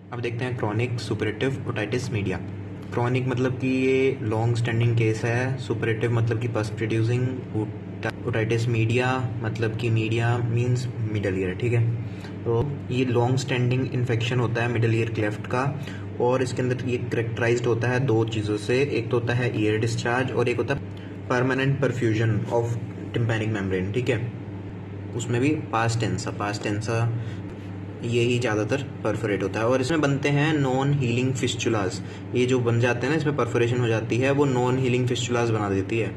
अब देखते हैं chronic superlative otitis media. Chronic मतलब कि ये लॉन्ग स्टैंडिंग केस है, सुपरेटिव मतलब कि पस प्रोड्यूसिंग, ओटाइटिस मीडिया मतलब कि मीडिया मींस मिडल ईयर। ठीक है, तो ये लॉन्ग स्टैंडिंग इन्फेक्शन होता है मिडल ईयर क्लेफ्ट का, और इसके अंदर ये करेक्टराइज्ड होता है दो चीज़ों से। एक तो होता है ईयर डिस्चार्ज और एक होता है permanent perfusion of tympanic membrane. ठीक है, उसमें भी पास्ट टेंसा यही ज़्यादातर परफोरेट होता है, और इसमें बनते हैं नॉन हीलिंग फिस्चुलास। ये जो बन जाते हैं ना, इसमें परफोरेशन हो जाती है, वो नॉन हीलिंग फिस्चुलास बना देती है।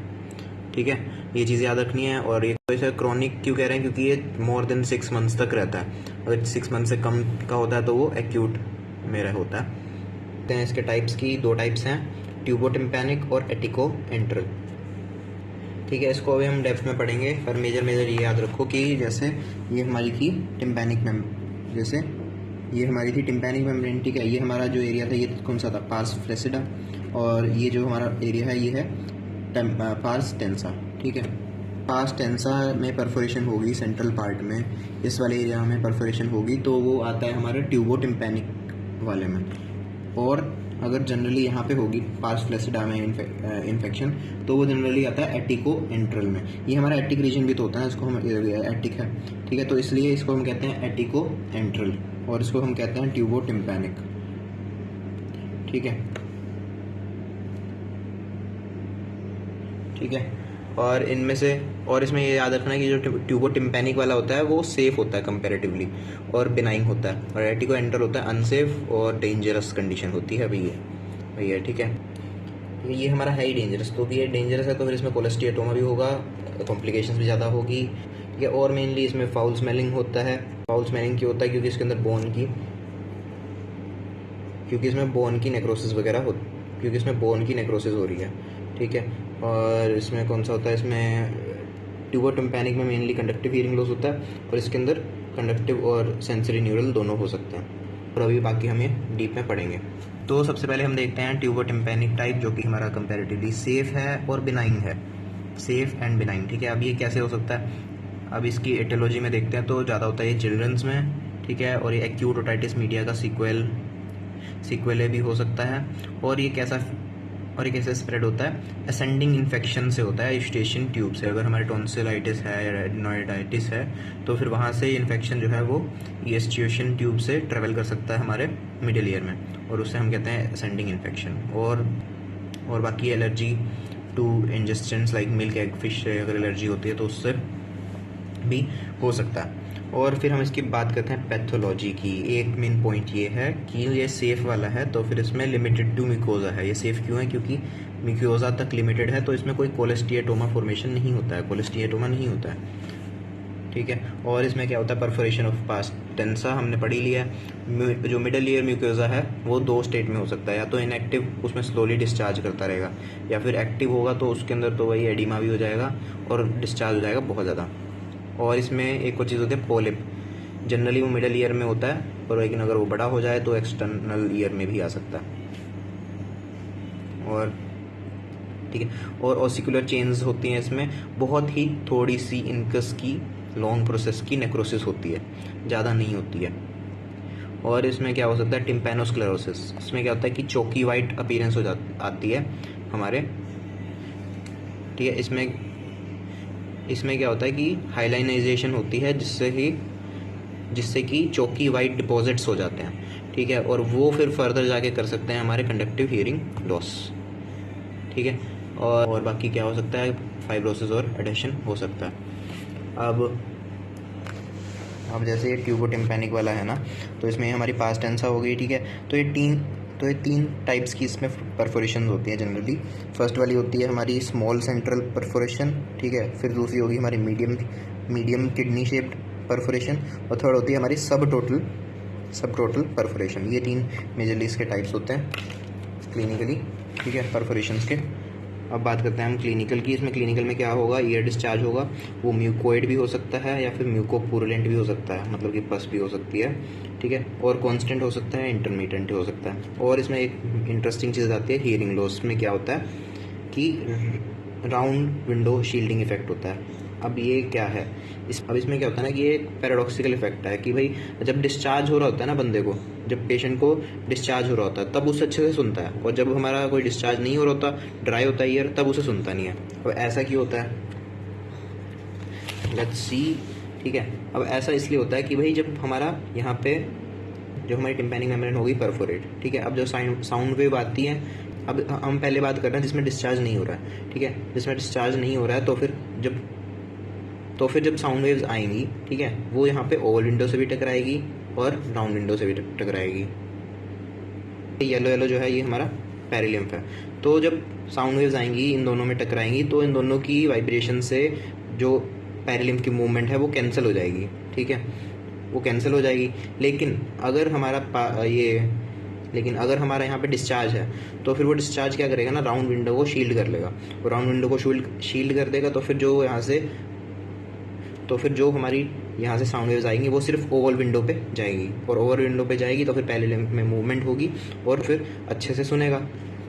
ठीक है, ये चीज़ याद रखनी है। और ये इसे क्रॉनिक क्यों कह रहे हैं, क्योंकि ये मोर देन 6 मंथ्स तक रहता है। अगर 6 मंथ से कम का होता है तो वो एक्यूट में होता है। इसके टाइप्स की 2 टाइप्स हैं, ट्यूबोटिम्पैनिक और एटिको एंट्रल। ठीक है, इसको अभी हम डेप्थ में पढ़ेंगे, पर मेजर ये याद रखो कि जैसे ये हमारी थी टिम्पैनिक मेम्ब्रेन। ठीक है, ये हमारा जो एरिया था ये कौन सा था, पार्स फ्लैसिडा, और ये जो हमारा एरिया है ये है पार्स टेंसा। ठीक है, पार्स टेंसा में परफोरेशन होगी सेंट्रल पार्ट में, इस वाले एरिया में परफोरेशन होगी, तो वो आता है हमारे ट्यूबोटिम्पैनिक वाले में। और अगर जनरली यहाँ पे होगी पार्स फ्लैसिडा में इन्फेक्शन, तो वो जनरली आता है एटिको एंट्रल में। ये हमारा एटिक रीजन भी तो होता है, इसको हम एटिक है। ठीक है, तो इसलिए इसको हम कहते हैं एटिको एंट्रल, और इसको हम कहते हैं ट्यूबोटिम्पैनिक। ठीक है, ठीक है। और इनमें से, और इसमें ये याद रखना है कि जो ट्यूबोटिम्पैनिक वाला होता है वो सेफ होता है कंपैरेटिवली, और बिनाइन होता है, और एटिको एंटर होता है अनसेफ और डेंजरस कंडीशन होती है भैया। ठीक है, ये हमारा है ही डेंजरस, तो भी ये डेंजरस है तो फिर इसमें कोलेस्टियाटोमा भी होगा, कॉम्प्लिकेशंस भी ज़्यादा होगी। ठीक है, और मेनली इसमें फाउल स्मेलिंग होता है। फाउल स्मेलिंग क्यों होता है, क्योंकि इसके अंदर इसमें बोन की नेक्रोसिस वगैरह क्योंकि इसमें बोन की नेक्रोसिस हो रही है। ठीक है, और इसमें कौन सा होता है, इसमें ट्यूबोटिम्पैनिक में मेनली कंडक्टिव हियरिंग लॉस होता है, और इसके अंदर कंडक्टिव और सेंसरी न्यूरल दोनों हो सकते हैं। और अभी बाकी हम ये डीप में पढ़ेंगे। तो सबसे पहले हम देखते हैं ट्यूबोटिम्पैनिक टाइप, जो कि हमारा कंपैरेटिवली सेफ है और बिनाइन है, सेफ एंड बिनाइन। ठीक है, अब ये कैसे हो सकता है, अब इसकी एटियोलॉजी में देखते हैं तो ज़्यादा होता है ये चिल्ड्रंस में। ठीक है, और ये एक्यूट ओटाइटिस मीडिया का सीक्वेल भी हो सकता है। और ये कैसे स्प्रेड होता है, असेंडिंग इन्फेक्शन से होता है, यूस्टेशियन ट्यूब से। अगर हमारे टॉन्सिलाइटिस है या एडिनोइडाइटिस है तो फिर वहाँ से इन्फेक्शन जो है वो यूस्टेशियन ट्यूब से ट्रेवल कर सकता है हमारे मिडिल ईयर में, और उससे हम कहते हैं असेंडिंग इन्फेक्शन। और बाकी allergy to ingestants like milk, egg, fish से अगर एलर्जी होती है तो उससे भी हो सकता है। और फिर हम इसकी बात करते हैं पैथोलॉजी की। एक मेन पॉइंट ये है कि ये सेफ वाला है, तो फिर इसमें लिमिटेड टू म्यूकोजा है। ये सेफ क्यों है, क्योंकि म्यूकोजा तक लिमिटेड है, तो इसमें कोई कोलेस्टियाटोमा फॉर्मेशन नहीं होता है। ठीक है, और इसमें क्या होता है, परफोरेशन ऑफ पास्ट टेंसा हमने पढ़ ही लिया है। जो मिडल ईयर म्यूकोजा है वो 2 स्टेट में हो सकता है, या तो इनएक्टिव, उसमें स्लोली डिस्चार्ज करता रहेगा, या फिर एक्टिव होगा तो उसके अंदर तो वही एडिमा भी हो जाएगा और डिस्चार्ज हो जाएगा बहुत ज़्यादा। और इसमें एक और चीज़ होती है पोलिप, जनरली वो मिडल ईयर में होता है, और लेकिन अगर वो बड़ा हो जाए तो एक्सटर्नल ईयर में भी आ सकता है। और ठीक है, और ऑसिकुलर चेंज होती हैं इसमें, बहुत ही थोड़ी सी इनकस की लॉन्ग प्रोसेस की नेक्रोसिस होती है, ज़्यादा नहीं होती है। और इसमें क्या हो सकता है, टिम्पैनोस्क्लेरोसिस। इसमें क्या होता है कि चौकी वाइट अपीयरेंस आती है हमारे। ठीक है, इसमें क्या होता है कि हाइलाइनाइजेशन होती है, जिससे कि चौकी वाइट डिपॉजिट्स हो जाते हैं। ठीक है, और वो फिर फर्दर जाके कर सकते हैं हमारे कंडक्टिव हियरिंग लॉस। ठीक है, और बाकी क्या हो सकता है, फाइब्रोसिस और एडेशन हो सकता है। अब जैसे ये ट्यूबोटिम्पैनिक वाला है ना, तो इसमें हमारी पास्ट टेंसा हो गई। ठीक है, तो ये तीन टाइप्स की इसमें परफोरेशन होती हैं जनरली। फर्स्ट वाली होती है हमारी स्मॉल सेंट्रल परफोरेशन। ठीक है, फिर दूसरी होगी हमारी मीडियम किडनी शेप्ड परफोरेशन, और थर्ड होती है हमारी सब टोटल परफोरेशन। ये 3 मेजरली इसके टाइप्स होते हैं क्लिनिकली। ठीक है, परफोरेशंस के। अब बात करते हैं हम क्लिनिकल की। इसमें क्लिनिकल में क्या होगा, ईयर डिस्चार्ज होगा, वो म्यूकोइड भी हो सकता है या फिर म्यूकोपुरुलेंट भी हो सकता है, मतलब कि पस भी हो सकती है। ठीक है, और कांस्टेंट हो सकता है, इंटरमिटेंट हो सकता है। और इसमें एक इंटरेस्टिंग चीज़ आती है हियरिंग लॉस में। क्या होता है कि राउंड विंडो शील्डिंग इफेक्ट होता है। अब ये क्या है, अब इसमें क्या होता है ना कि ये एक पैराडॉक्सिकल इफेक्ट है कि भाई जब डिस्चार्ज हो रहा होता है ना बंदे को, जब पेशेंट को डिस्चार्ज हो रहा होता है तब उसे अच्छे से सुनता है, और जब हमारा कोई डिस्चार्ज नहीं हो रहा होता, ड्राई होता है ईयर, तब उसे सुनता नहीं है। अब ऐसा क्यों होता है, लेट्स सी। ठीक है, अब ऐसा इसलिए होता है कि भाई जब हमारा यहाँ पे जो हमारी टिम्पैनिक मेम्ब्रेन होगी परफोरेट, ठीक है, अब जो साउंड वेव आती है, अब हम पहले बात कर रहे हैं जिसमें डिस्चार्ज नहीं हो रहा है, ठीक है, जिसमें डिस्चार्ज नहीं हो रहा है, तो फिर जब साउंड वेव्स आएंगी, ठीक है, वो यहाँ पे ओवल विंडो से भी टकराएगी और राउंड विंडो से भी टकराएगी। येलो येलो जो है ये हमारा पेरिलिम्फ है। तो जब साउंड वेव्स आएंगी, इन दोनों में टकराएंगी, तो इन दोनों की वाइब्रेशन से जो पेरिलिम्फ की मूवमेंट है वो कैंसिल हो जाएगी, ठीक है, वो कैंसिल हो जाएगी। लेकिन अगर हमारा यहाँ पे डिस्चार्ज है, तो फिर वो डिस्चार्ज क्या करेगा ना, राउंड विंडो को शील्ड कर लेगा, और राउंड विंडो को शील्ड कर देगा, तो फिर जो हमारी यहाँ से साउंड वेव्स आएंगी वो सिर्फ ओवल विंडो पे जाएगी, और ओवल विंडो पे जाएगी तो फिर पेरिलिम्फ में मूवमेंट होगी और फिर अच्छे से सुनेगा।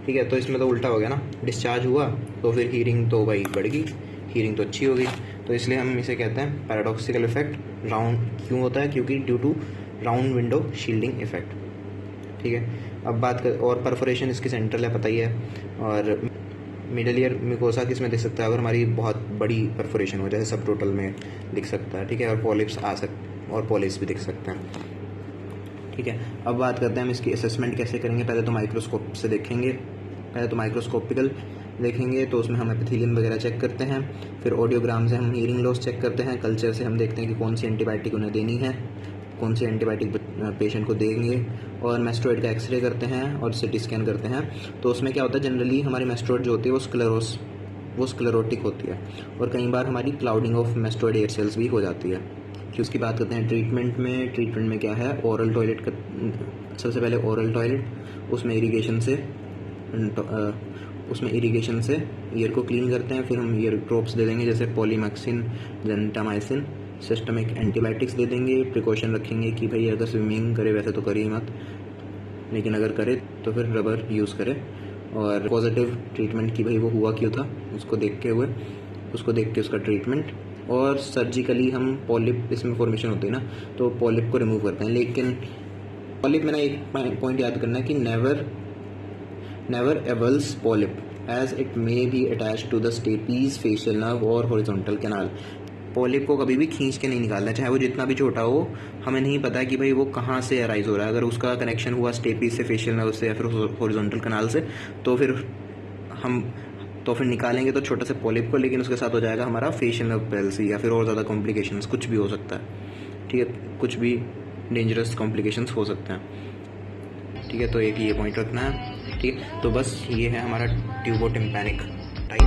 ठीक है, तो इसमें तो उल्टा हो गया ना, डिस्चार्ज हुआ तो फिर हीरिंग तो भाई बढ़ गई, हीरिंग तो अच्छी हो गई। तो इसलिए हम इसे कहते हैं पैराडॉक्सिकल इफेक्ट। राउंड क्यों होता है, क्योंकि due to round window shielding effect. ठीक है, अब बात कर, और परफोरेशन इसकी सेंट्रल है, पता ही है, और मिडल ईयर मिकोसा किस में दिख सकता है, अगर हमारी बहुत बड़ी परफोरेशन हो, जैसे सब टोटल में दिख सकता है। ठीक है, और पॉलिप्स भी दिख सकते हैं। ठीक है, अब बात करते हैं हम इसकी असेसमेंट कैसे करेंगे। पहले तो माइक्रोस्कोप से देखेंगे, पहले तो माइक्रोस्कोपिकल देखेंगे, तो उसमें हम एपिथेलियम वगैरह चेक करते हैं, फिर ऑडियोग्राम से हम हीयरिंग लॉस चेक करते हैं, कल्चर से हम देखते हैं कि कौन सी एंटीबायोटिक उन्हें देनी है, कौन सी एंटीबायोटिक पेशेंट को देंगे, और मेस्टोइड का एक्सरे करते हैं और सिटी स्कैन करते हैं। तो उसमें क्या होता है, जनरली हमारी मेस्टोइड जो होती है वो स्क्लेरोटिक होती है, और कई बार हमारी clouding of mastoid air cells भी हो जाती है। कि उसकी बात करते हैं ट्रीटमेंट में क्या है, ओरल टॉयलेट का सबसे पहले ओरल टॉयलेट, उसमें इरिगेशन से ईयर को क्लीन करते हैं। फिर हम ईयर ड्रॉप्स दे देंगे, जैसे पॉलीमैक्सिन, जेंटामाइसिन। सिस्टमिक एंटीबायोटिक्स दे देंगे। प्रिकॉशन रखेंगे कि भाई अगर स्विमिंग करे, वैसे तो करे ही मत, लेकिन अगर करे तो फिर रबर यूज़ करे। और पॉजिटिव ट्रीटमेंट की भाई वो हुआ क्यों था, उसको देख के उसका ट्रीटमेंट। और सर्जिकली हम पॉलिप, इसमें फॉर्मेशन होती है ना, तो पॉलिप को रिमूव करते हैं। लेकिन पॉलिप में ना एक पॉइंट याद करना है कि never avulse polyp as it may be attached to the stapes, facial nerve और horizontal canal। पॉलिप को कभी भी खींच के नहीं निकालना, चाहे वो जितना भी छोटा हो। हमें नहीं पता कि भाई वो कहाँ से अराइज हो रहा है। अगर उसका कनेक्शन हुआ स्टेपीज से, फेशियल नर्व से, या फिर हॉरिजॉन्टल कनाल से, तो फिर निकालेंगे तो छोटा सा पॉलिप को, लेकिन उसके साथ हो जाएगा हमारा फेशियल नर्व पैल्सी, या फिर और ज़्यादा कॉम्प्लिकेशंस, कुछ भी हो सकता है। ठीक है, कुछ भी डेंजरस कॉम्प्लिकेशंस हो सकते हैं। ठीक है, तो एक ये पॉइंट रखना है। ठीक है, तो बस ये है हमारा ट्यूबो टिम्पैनिक टाइप।